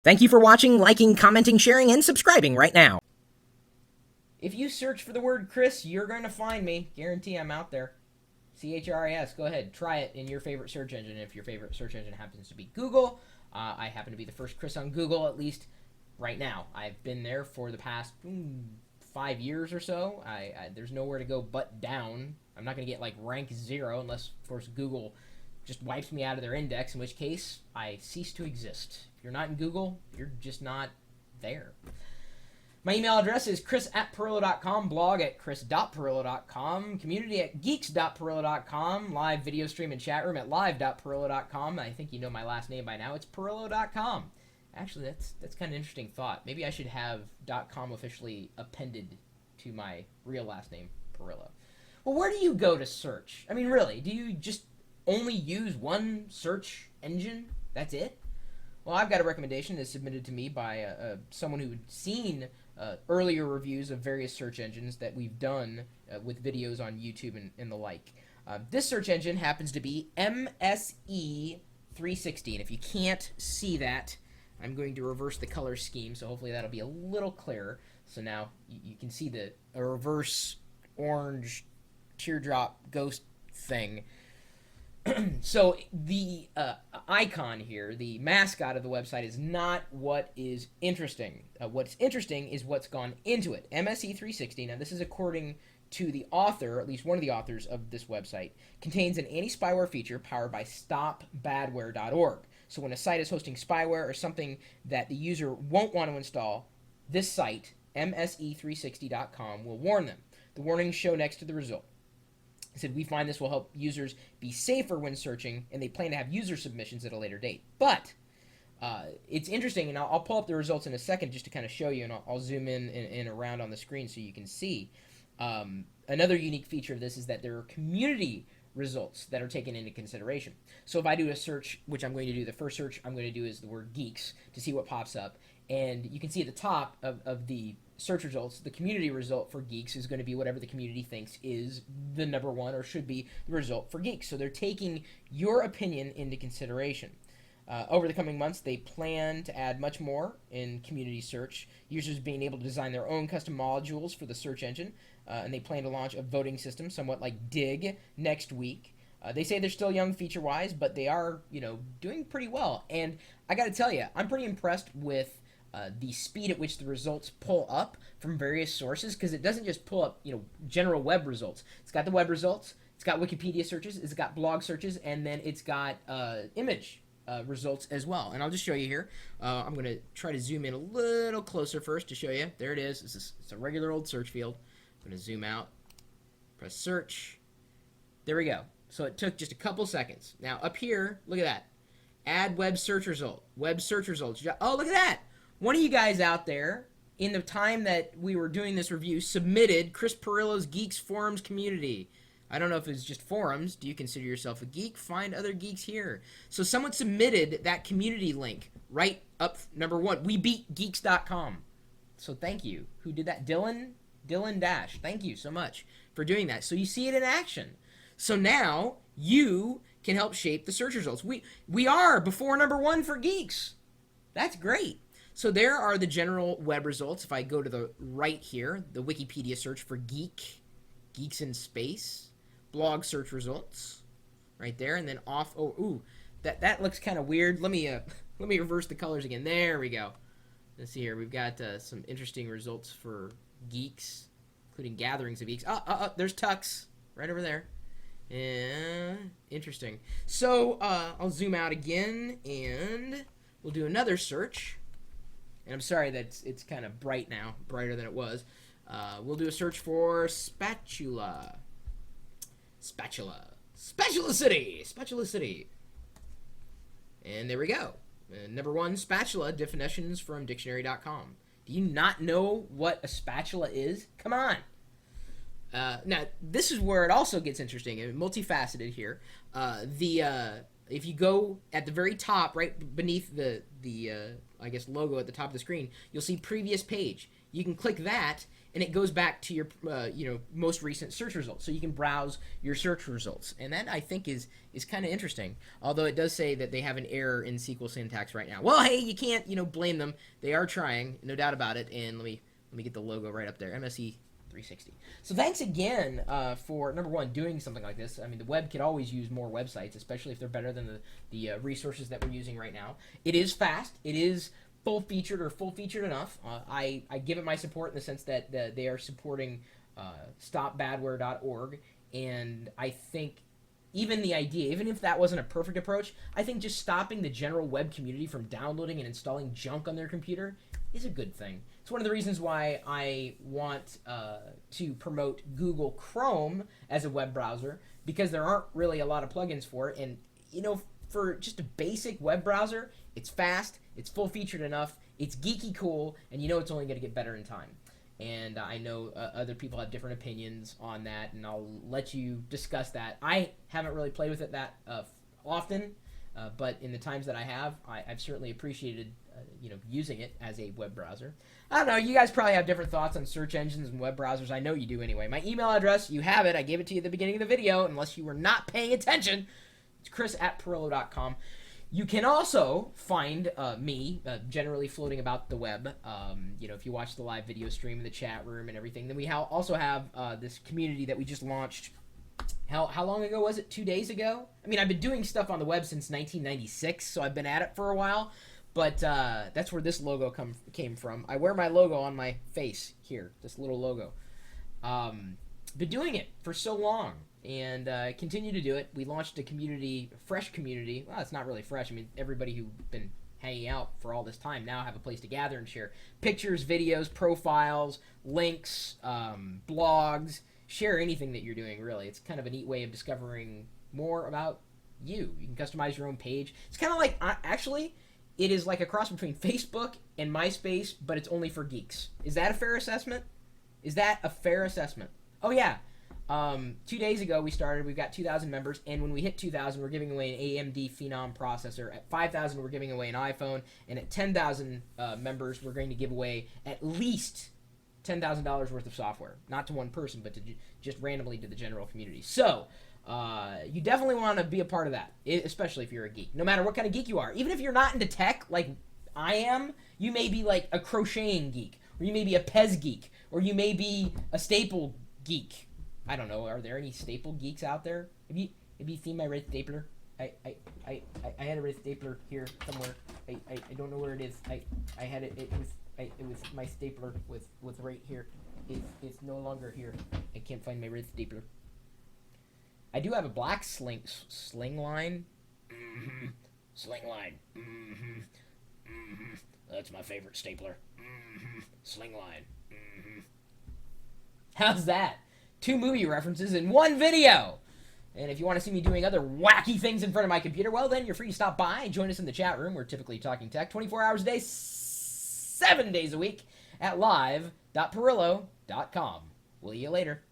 Thank you for watching, liking, commenting, sharing, and subscribing right now. If you search for the word Chris, you're going to find me. Guarantee I'm out there. CHRIS. Go ahead. Try it in your favorite search engine. If your favorite search engine happens to be Google, I happen to be the first Chris on Google, at least right now. I've been there for the past 5 years or so. There's nowhere to go but down. I'm not going to get like rank 0 unless, of course, Google just wipes me out of their index, in which case I cease to exist. If you're not in Google, you're just not there. My email address is chris@pirillo.com, blog at chris.pirillo.com, community at geeks.pirillo.com, live video stream and chat room at live.pirillo.com. I think you know my last name by now. It's pirillo.com. Actually, that's kind of an interesting thought. Maybe I should have .com officially appended to my real last name, Pirillo. Well, where do you go to search? I mean, really, do you just only use one search engine? That's it? Well, I've got a recommendation that's submitted to me by someone who had seen earlier reviews of various search engines that we've done with videos on YouTube and the like. This search engine happens to be MSE360, and if you can't see that, I'm going to reverse the color scheme, so hopefully that'll be a little clearer. So now you can see a reverse orange teardrop ghost thing. So the icon here, the mascot of the website, is not what is interesting. What's interesting is what's gone into it. MSE360, now this is according to the author, at least one of the authors of this website, contains an anti-spyware feature powered by stopbadware.org. So when a site is hosting spyware or something that the user won't want to install, this site, MSE360.com, will warn them. The warnings show next to the result. He said, we find this will help users be safer when searching, and they plan to have user submissions at a later date. But it's interesting, and I'll pull up the results in a second just to kind of show you, and I'll zoom in and around on the screen so you can see. Another unique feature of this is that there are community results that are taken into consideration. So if I do a search, which I'm going to do, the first search I'm going to do is the word geeks to see what pops up. And you can see at the top of the search results, the community result for geeks is going to be whatever the community thinks is the number one or should be the result for geeks. So they're taking your opinion into consideration. Over the coming months, they plan to add much more in community search, users being able to design their own custom modules for the search engine, and they plan to launch a voting system somewhat like Dig next week. They say they're still young feature-wise, but they are, doing pretty well. And I got to tell you, I'm pretty impressed with the speed at which the results pull up from various sources, because it doesn't just pull up, general web results. It's got the web results, it's got Wikipedia searches, it's got blog searches, and then it's got image results as well. And I'll just show you here. I'm going to try to zoom in a little closer first to show you. There it is. It's a regular old search field. I'm going to zoom out, press search. There we go. So it took just a couple seconds. Now up here, look at that. Add web search result. Web search results. Oh, look at that. One of you guys out there, in the time that we were doing this review, submitted Chris Pirillo's Geeks Forums community. I don't know if it's just forums. Do you consider yourself a geek? Find other geeks here. So someone submitted that community link right up number one. WeBeatGeeks.com. So thank you. Who did that? Dylan Dash. Thank you so much for doing that. So you see it in action. So now you can help shape the search results. We are before number one for geeks. That's great. So there are the general web results. If I go to the right here, the Wikipedia search for geeks in space, blog search results, right there, and then off. That looks kind of weird. Let me reverse the colors again. There we go. Let's see here. We've got some interesting results for geeks, including gatherings of geeks. There's Tux right over there. Interesting. So I'll zoom out again, and we'll do another search. And I'm sorry that it's kind of bright now, brighter than it was. We'll do a search for spatula. Spatula City. And there we go. Number one, spatula, definitions from dictionary.com. Do you not know what a spatula is? Come on. Now, this is where it also gets interesting and multifaceted here. The if you go at the very top, right beneath the I guess logo at the top of the screen, you'll see previous page. You can click that, and it goes back to your most recent search results, so you can browse your search results. And that, I think, is kind of interesting, although it does say that they have an error in SQL syntax right now. Well, hey, you can't blame them. They are trying, no doubt about it. And let me get the logo right up there, MSE 360. So thanks again for, number one, doing something like this. I mean, the web could always use more websites, especially if they're better than the resources that we're using right now. It is fast. It is full-featured or full-featured enough. I give it my support in the sense that they are supporting stopbadware.org, and I think even the idea, even if that wasn't a perfect approach, I think just stopping the general web community from downloading and installing junk on their computer is a good thing. It's one of the reasons why I want to promote Google Chrome as a web browser, because there aren't really a lot of plugins for it. And, for just a basic web browser, it's fast, it's full-featured enough, it's geeky cool, and it's only going to get better in time. And I know other people have different opinions on that, and I'll let you discuss that. I haven't really played with it that often, but in the times that I have, I've certainly appreciated using it as a web browser. I don't know, you guys probably have different thoughts on search engines and web browsers. I know you do anyway. My email address, you have it. I gave it to you at the beginning of the video, unless you were not paying attention. It's chris@pirillo.com. You can also find me generally floating about the web. If you watch the live video stream in the chat room and everything. Then we also have this community that we just launched. How long ago was it? 2 days ago? I mean, I've been doing stuff on the web since 1996, so I've been at it for a while. But that's where this logo came from. I wear my logo on my face here, this little logo. Been doing it for so long, and continue to do it. We launched a community, fresh community. Well, it's not really fresh. I mean, everybody who's been hanging out for all this time now have a place to gather and share pictures, videos, profiles, links, blogs. Share anything that you're doing, really. It's kind of a neat way of discovering more about you. You can customize your own page. It's kind of like, actually, it is like a cross between Facebook and MySpace, but it's only for geeks. Is that a fair assessment? Is that a fair assessment? Oh, yeah. 2 days ago we started. We've got 2,000 members, and when we hit 2,000, we're giving away an AMD Phenom processor. At 5,000, we're giving away an iPhone, and at 10,000 members, we're going to give away at least $10,000 worth of software. Not to one person, but to just randomly to the general community. So, you definitely want to be a part of that, especially if you're a geek. No matter what kind of geek you are. Even if you're not into tech, like I am, you may be like a crocheting geek, or you may be a Pez geek, or you may be a staple geek. I don't know. Are there any staple geeks out there? Have you seen my red stapler? I had a red stapler here somewhere. I don't know where it is. I had it. It was my stapler was right here. It's no longer here. I can't find my red stapler. I do have a black sling line. Mm-hmm. Sling line. Mm-hmm. Mm-hmm. That's my favorite stapler. Mm-hmm. Sling line. Mm-hmm. How's that? 2 movie references in 1 video. And if you want to see me doing other wacky things in front of my computer, well, then you're free to stop by and join us in the chat room. We're typically talking tech 24 hours a day, 7 days a week at live.pirillo.com. We'll see you later.